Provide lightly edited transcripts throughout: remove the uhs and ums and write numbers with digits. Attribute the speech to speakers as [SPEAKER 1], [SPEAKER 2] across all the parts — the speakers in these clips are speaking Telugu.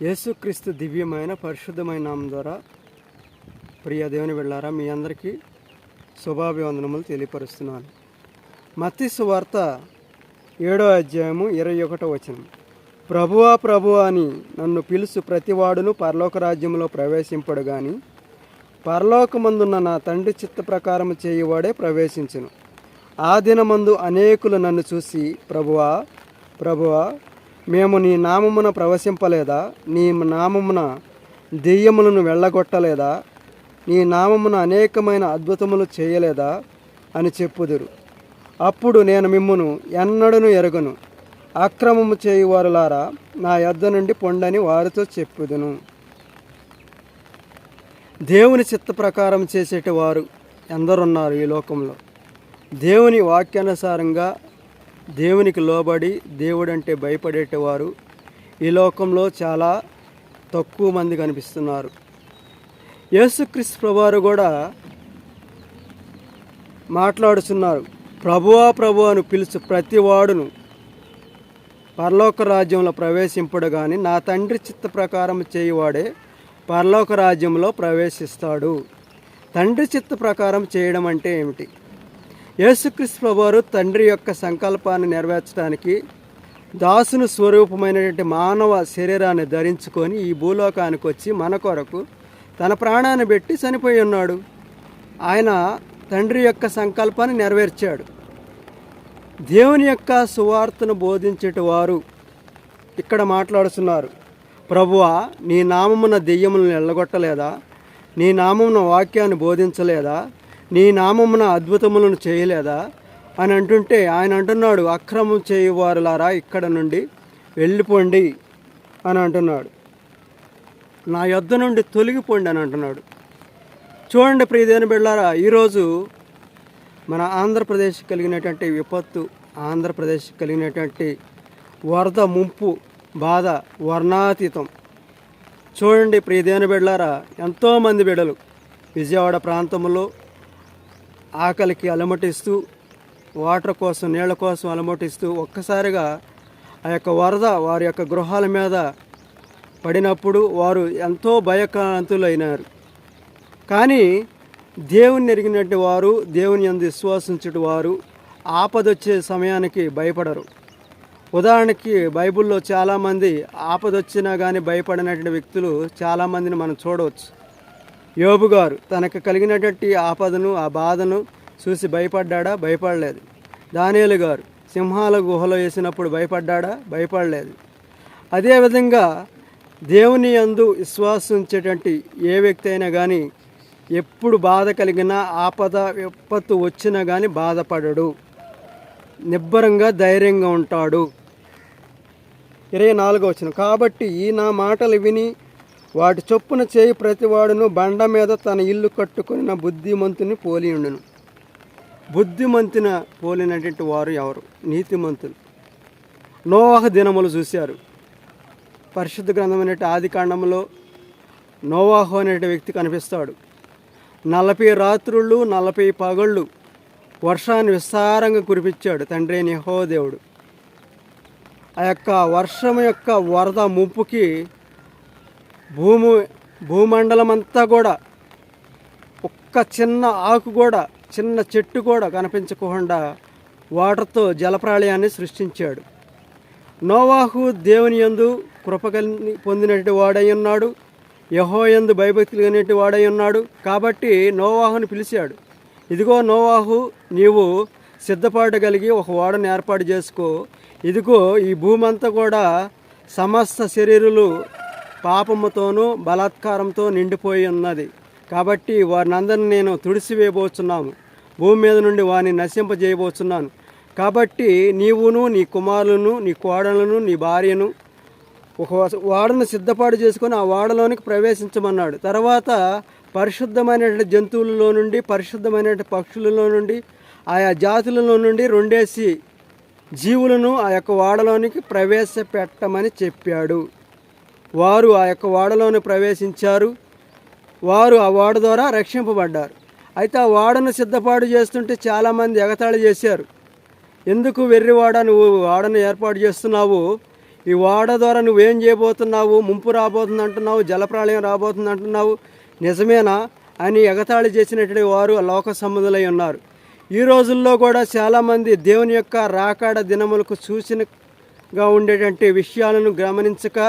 [SPEAKER 1] యేసుక్రీస్తు దివ్యమైన పరిశుద్ధమైన నామం ద్వారా ప్రియ దేవుని వెళ్ళారా మీ అందరికీ శుభాభివందనములు తెలియపరుస్తున్నాను. మత్తయి సువార్త 7వ అధ్యాయము 21వ వచనం. ప్రభువా ప్రభువా అని నన్ను పిలుసు ప్రతివాడును పరలోక రాజ్యంలో ప్రవేశింపడు గాని పరలోకమందున్న నా తండ్రి చిత్త ప్రకారం చేయువాడే ప్రవేశించును. ఆ దినమందు అనేకులు నన్ను చూసి ప్రభువా ప్రభువా మేము నీ నామమున ప్రవశింపలేదా, నీ నామమున దెయ్యములను వెళ్ళగొట్టలేదా, నీ నామమున అనేకమైన అద్భుతములు చేయలేదా అని చెప్పుదురు. అప్పుడు నేను మిమ్మును ఎన్నడను ఎరగను, అక్రమము చేయువారులారా నా యొద్ద నుండి పొండని వారితో చెప్పుదును. దేవుని చిత్త ప్రకారం చేసేటి వారు ఎందరున్నారు ఈ లోకంలో? దేవుని వాక్యానుసారంగా దేవునికి లోబడి దేవుడంటే భయపడేటివారు ఈ లోకంలో చాలా తక్కువ మంది కనిపిస్తున్నారు. యేసుక్రీస్తు ప్రభువారు కూడా మాట్లాడుతున్నారు. ప్రభువా ప్రభువా అని పిలుచు ప్రతివాడును పరలోక రాజ్యంలో ప్రవేశింపడు కానీ నా తండ్రి చిత్త ప్రకారం చేయువాడే పరలోక రాజ్యంలో ప్రవేశిస్తాడు. తండ్రి చిత్త ప్రకారం చేయడం అంటే ఏమిటి? యేసుక్రీస్తు ప్రభువారు తండ్రి యొక్క సంకల్పాన్ని నెరవేర్చడానికి దాసుని స్వరూపమైనటువంటి మానవ శరీరాన్ని ధరించుకొని ఈ భూలోకానికి వచ్చి మన కొరకు తన ప్రాణాన్ని పెట్టి చనిపోయి ఉన్నాడు. ఆయన తండ్రి యొక్క సంకల్పాన్ని నెరవేర్చాడు. దేవుని యొక్క సువార్తను బోధించేటి వారు ఇక్కడ మాట్లాడుతున్నారు. ప్రభువా నీ నామమున దెయ్యములను వెళ్ళగొట్టలేదా, నీ నామమున వాక్యాన్ని బోధించలేదా, నీ నామమున అద్భుతములను చేయలేదా అని అంటుంటే ఆయన అంటున్నాడు, అక్రమం చేయువారులారా ఇక్కడ నుండి వెళ్ళిపోండి అని అంటున్నాడు. నా యొద్ద నుండి తొలగిపోండి అని అంటున్నాడు. చూడండి ప్రియదేవుని బిడ్డలారా, ఈరోజు మన ఆంధ్రప్రదేశ్ కలిగినటువంటి విపత్తు, ఆంధ్రప్రదేశ్ కలిగినటువంటి వరద ముంపు బాధ వర్ణాతీతం. చూడండి ప్రియదేవుని బిడ్డలారా, ఎంతోమంది బిడ్డలు విజయవాడ ప్రాంతంలో ఆకలికి అలమటిస్తూ వాటర్ కోసం నీళ్ళ కోసం అలమటిస్తూ ఒక్కసారిగా ఆ యొక్క వరద వారి యొక్క గృహాల మీద పడినప్పుడు వారు ఎంతో భయకాంతులైనారు. కానీ దేవుని ఎరిగినట్టు వారు, దేవుని యందు విశ్వాసించుట వారు ఆపదొచ్చే సమయానికి భయపడరు. ఉదాహరణకి బైబిల్లో చాలామంది ఆపదొచ్చినా కానీ భయపడినటువంటి వ్యక్తులు చాలామందిని మనం చూడవచ్చు. యోబు గారు తనకు కలిగినటువంటి ఆపదను, ఆ బాధను చూసి భయపడ్డా? భయపడలేదు. దానియేలు గారు సింహాల గుహలో వేసినప్పుడు భయపడ్డా? భయపడలేదు. అదేవిధంగా దేవుని యందు విశ్వాసించేటువంటి ఏ వ్యక్తి అయినా కానీ ఎప్పుడు బాధ కలిగినా, ఆపద విపత్తు వచ్చినా కానీ బాధపడడు, నిబ్బరంగా ధైర్యంగా ఉంటాడు. 24వ వచనం. కాబట్టి ఈ నా మాటలు విని వాటి చొప్పున చేయి ప్రతివాడును బండ మీద తన ఇల్లు కట్టుకుని బుద్ధిమంతుని పోలియుండును. బుద్ధిమంతున పోలినటువంటి వారు ఎవరు? నీతిమంతులు. నోవాహు దినములు చూశారు. పరిశుద్ధ గ్రంథమైన ఆదికాండంలో నోవాహు అనే వ్యక్తి కనిపిస్తాడు. 40 రాత్రులు 40 పగళ్ళు వర్షాన్ని విస్తారంగా కురిపించాడు తండ్రి అయిన యెహోవా దేవుడు. ఆ యొక్క వర్షం యొక్క వరద ముంపుకి భూమండలం అంతా కూడా ఒక్క చిన్న ఆకు కూడా, చిన్న చెట్టు కూడా కనిపించకుండా వాటర్తో జలప్రళయాన్ని సృష్టించాడు. నోవాహు దేవుని యందు కృప పొందినట్టు వాడై ఉన్నాడు, యెహోవా యందు భయభక్తి కలిగినట్టు వాడై ఉన్నాడు. కాబట్టి నోవాహుని పిలిచాడు. ఇదిగో నోవాహు, నీవు సిద్ధపాటు ఒక ఓడను ఏర్పాటు చేసుకో. ఇదిగో ఈ భూమి అంతా కూడా సమస్త శరీరులు పాపముతోనూ బలాత్కారంతో నిండిపోయి ఉన్నది. కాబట్టి వారిని అందరినీ నేను తుడిసివేయబోతున్నాను, భూమి మీద నుండి వారిని నశింపజేయబోతున్నాను. కాబట్టి నీవును, నీ కుమారులను, నీ కోడలను, నీ భార్యను ఒక వాడను సిద్ధపాటు చేసుకొని ఆ వాడలోనికి ప్రవేశించమన్నాడు. తర్వాత పరిశుద్ధమైన జంతువులలో నుండి, పరిశుద్ధమైన పక్షులలో నుండి, ఆయా జాతులలో నుండి 2 జీవులను ఆ యొక్క వాడలోనికి ప్రవేశపెట్టమని చెప్పాడు. వారు ఆ యొక్క వాడలోని ప్రవేశించారు. వారు ఆ వాడ ద్వారా రక్షింపబడ్డారు. అయితే ఆ వాడను సిద్ధపాటు చేస్తుంటే చాలామంది ఎగతాళి చేశారు. ఎందుకు వెర్రివాడ నువ్వు వాడను ఏర్పాటు చేస్తున్నావు, ఈ ఓడ ద్వారా నువ్వేం చేయబోతున్నావు, ముంపు రాబోతుంది అంటున్నావు, జలప్రళయం రాబోతుంది అంటున్నావు, నిజమేనా అని ఎగతాళి చేసినటువంటి వారు లోక సంబంధులై ఉన్నారు. ఈ రోజుల్లో కూడా చాలామంది దేవుని యొక్క రాకడ దినములకు సూచనగా ఉండేటువంటి విషయాలను గమనించక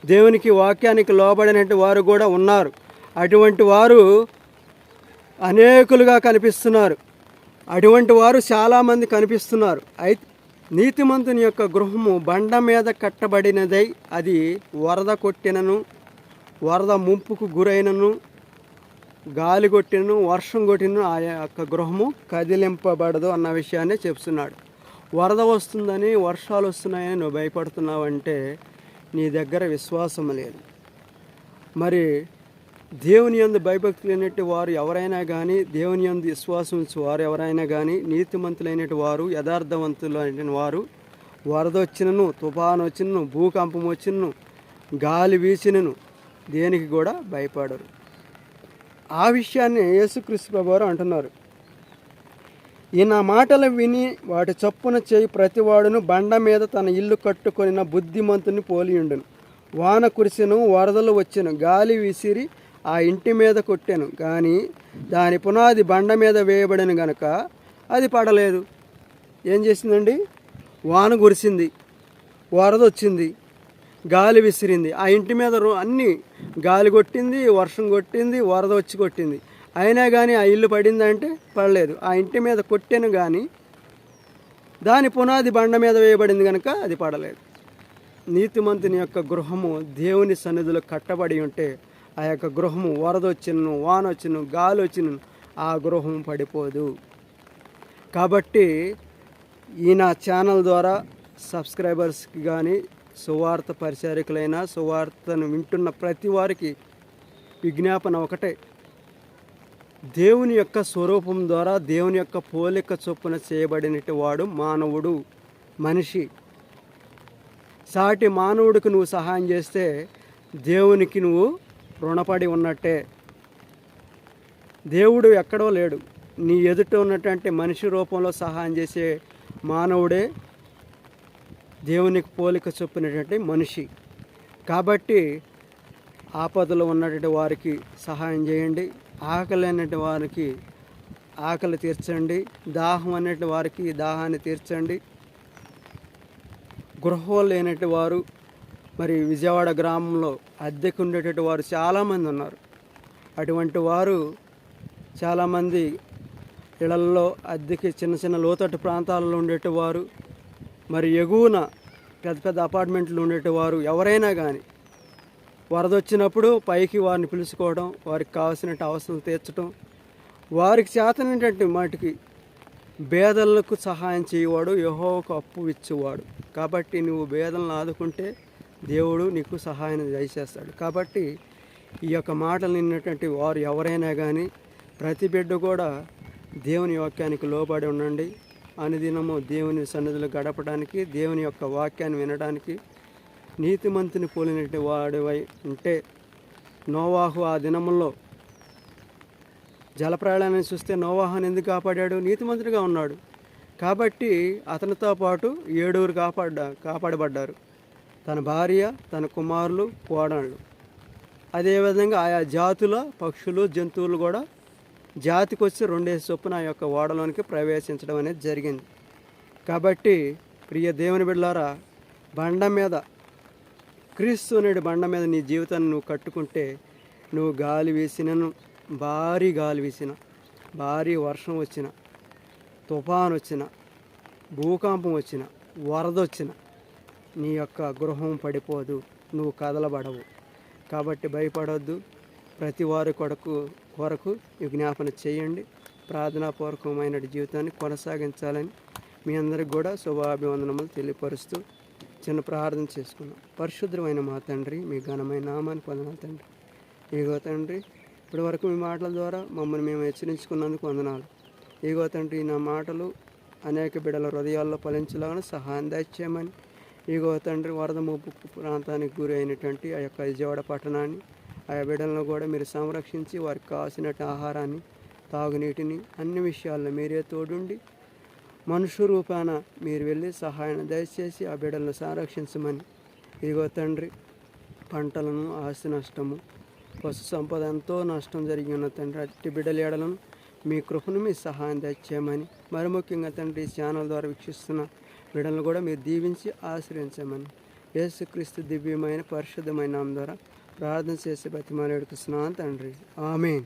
[SPEAKER 1] దేవునికి వాక్యానికి లోబడినటువంటి వారు కూడా ఉన్నారు. అటువంటి వారు అనేకులుగా కనిపిస్తున్నారు. అటువంటి వారు చాలామంది కనిపిస్తున్నారు. అయితే నీతిమంతుని యొక్క గృహము బండ మీద కట్టబడినదై అది వరద కొట్టినను, వరద ముంపుకు గురైనను, గాలి కొట్టినను, వర్షం కొట్టినను ఆ యొక్క గృహము కదిలింపబడదు అన్న విషయాన్ని చెప్తున్నాడు. వరద వస్తుందని, వర్షాలు వస్తున్నాయని నువ్వు భయపడుతున్నావంటే నీ దగ్గర విశ్వాసం లేదు. మరి దేవుని యందు భయభక్తులు లేనట్టు వారు ఎవరైనా కానీ, దేవుని యందు విశ్వాసం ఉంచు వారు ఎవరైనా కానీ, నీతిమంతులైనటు వారు, యథార్థవంతులైన వారు వరద వచ్చినను, తుఫాను వచ్చినను, భూకంపం వచ్చినను, గాలి వీచినను దేనికి కూడా భయపడరు. ఆ విషయాన్ని యేసుక్రీస్తు ప్రభువారు అంటున్నారు. ఈ నా మాటలు విని వాటి చొప్పున చేయి ప్రతివాడును బండ మీద తన ఇల్లు కట్టుకొనిన బుద్ధిమంతుని పోలియుండును. వాన కురిసెను, వరదలు వచ్చెను, గాలి విసిరి ఆ ఇంటి మీద కొట్టెను, కానీ దాని పునాది బండ మీద వేయబడిన గనుక అది పడలేదు. ఏం చేసిందండి? వాన కురిసింది, వరద వచ్చింది, గాలి విసిరింది, ఆ ఇంటి మీద అన్నీ గాలి కొట్టింది, వర్షం కొట్టింది, వరద వచ్చి కొట్టింది, అయినా కానీ ఆ ఇల్లు పడిందంటే పడలేదు. ఆ ఇంటి మీద కొట్టెను కానీ దాని పునాది బండ మీద వేయబడింది కనుక అది పడలేదు. నీతిమంతుని యొక్క గృహము దేవుని సన్నిధిలో కట్టబడి ఉంటే ఆ యొక్క గృహము వరద వచ్చినను, వాన వచ్చినను, గాలి వచ్చినను ఆ గృహం పడిపోదు. కాబట్టి ఈ నా ఛానల్ ద్వారా సబ్స్క్రైబర్స్కి కానీ, సువార్త పరిచారకులైన, సువార్తను వింటున్న ప్రతి వారికి విజ్ఞాపన ఒకటే: దేవుని యొక్క స్వరూపం ద్వారా, దేవుని యొక్క పోలిక చొప్పున చేయబడినటి వాడు మానవుడు, మనిషి. సాటి మానవుడికి నువ్వు సహాయం చేస్తే దేవునికి నువ్వు రుణపడి ఉన్నట్టే. దేవుడు ఎక్కడో లేడు, నీ ఎదుట ఉన్నటువంటి మనిషి రూపంలో సహాయం చేసే మానవుడే దేవునికి పోలిక చొప్పునటువంటి మనిషి. కాబట్టి ఆపదలో ఉన్నటువంటి వారికి సహాయం చేయండి, ఆకలి అనేటి వారికి ఆకలి తీర్చండి, దాహం అనేటి వారికి దాహాన్ని తీర్చండి. గృహం లేనటి వారు, మరి విజయవాడ గ్రామంలో అద్దెకు ఉండేటటువంటి వారు చాలామంది ఉన్నారు. అటువంటి వారు చాలామంది ఇళ్లల్లో అద్దెకి చిన్న చిన్న లోతట్టు ప్రాంతాలలో ఉండేటివారు, మరి ఎగువన పెద్ద పెద్ద అపార్ట్మెంట్లు ఉండేటివారు ఎవరైనా కానీ వరద వచ్చినప్పుడు పైకి వారిని పిలుచుకోవడం, వారికి కావాల్సినట్టు అవసరం తీర్చడం, వారికి చేతనటువంటి మాటికి పేదలకు సహాయం చేయవాడు యెహోవాకు అప్పు ఇచ్చేవాడు. కాబట్టి నువ్వు పేదలను ఆదుకుంటే దేవుడు నీకు సహాయం దయచేస్తాడు. కాబట్టి ఈ యొక్క మాటలు విన్నటువంటి వారు ఎవరైనా కానీ ప్రతి బిడ్డ కూడా దేవుని వాక్యానికి లోబడి ఉండండి. అనుదినము దేవుని సన్నిధిలో గడపడానికి, దేవుని యొక్క వాక్యాన్ని వినడానికి నీతిమంతుని పోలినటువంటి వాడివై ఉంటే, నోవాహు ఆ దినముల్లో జలప్రళయాన్ని చూస్తే నోవాహుని ఎందుకు కాపాడాడు? నీతిమంతుడిగా ఉన్నాడు కాబట్టి అతనితో పాటు 7 కాపాడబడ్డారు. తన భార్య, తన కుమారులు, కోడళ్ళు. అదేవిధంగా ఆయా జాతుల పక్షులు, జంతువులు కూడా జాతికి వచ్చి 2 చొప్పున ఆ యొక్క ఓడలోనికి ప్రవేశించడం అనేది జరిగింది. కాబట్టి ప్రియ దేవుని బిడ్డలారా, బండ మీద, క్రీస్తు నేడు బండ మీద నీ జీవితాన్ని నువ్వు కట్టుకుంటే, నువ్వు గాలి వేసినను, భారీ గాలి వీసిన, భారీ వర్షం వచ్చిన, తుఫాను వచ్చిన, భూకంపం వచ్చిన, వరద వచ్చిన నీ యొక్క గృహం పడిపోదు, నువ్వు కదలబడవు. కాబట్టి భయపడవద్దు. ప్రతి వారి కొరకు విజ్ఞాపన చేయండి. ప్రార్థనాపూర్వకమైన జీవితాన్ని కొనసాగించాలని మీ అందరికి కూడా శుభాభివందనములు తెలియపరుస్తూ చిన్న ప్రార్థన చేసుకున్నాం. పరిశుద్ధమైన మా తండ్రి, మీ ఘనమైన నామాన్ని పొందనాలు తండ్రి. ఇగో తండ్రి, ఇప్పటి వరకు మీ మాటల ద్వారా మమ్మల్ని మేము హెచ్చరించుకున్నందుకు వందనాలు. ఇగో తండ్రి, నా మాటలు అనేక బిడ్డల హృదయాల్లో ఫలించలాగా సహాయం దయచేయమని, ఇగో తండ్రి, వరద ముప్పు ప్రాంతానికి గురి అయినటువంటి ఆ యొక్క విజయవాడ పట్టణాన్ని, ఆయా బిడ్డలను కూడా మీరు సంరక్షించి వారికి కావాల్సినట్టు ఆహారాన్ని, తాగునీటిని, అన్ని విషయాల్లో మీరే తోడుండి మనుషు రూపాన మీరు వెళ్ళి సహాయాన్ని దయచేసి ఆ బిడ్డలను సంరక్షించమని ఇదిగో తండ్రి, పంటలను, ఆస్తి నష్టము, పశు సంపద ఎంతో నష్టం జరిగి ఉన్న తండ్రి, అట్టి బిడ్డల ఎడలను మీ కృపను, మీ సహాయం తెచ్చామని, మరి ముఖ్యంగా తండ్రి ఈ ఛానల్ ద్వారా వీక్షిస్తున్న బిడ్డలను కూడా మీరు దీవించి ఆశ్రయించమని యేసుక్రీస్తు దివ్యమైన పరిశుద్ధమైన నామం ద్వారా ప్రార్థన చేసి బతిమాలాడుతున్నాను తండ్రి. ఆమేన్.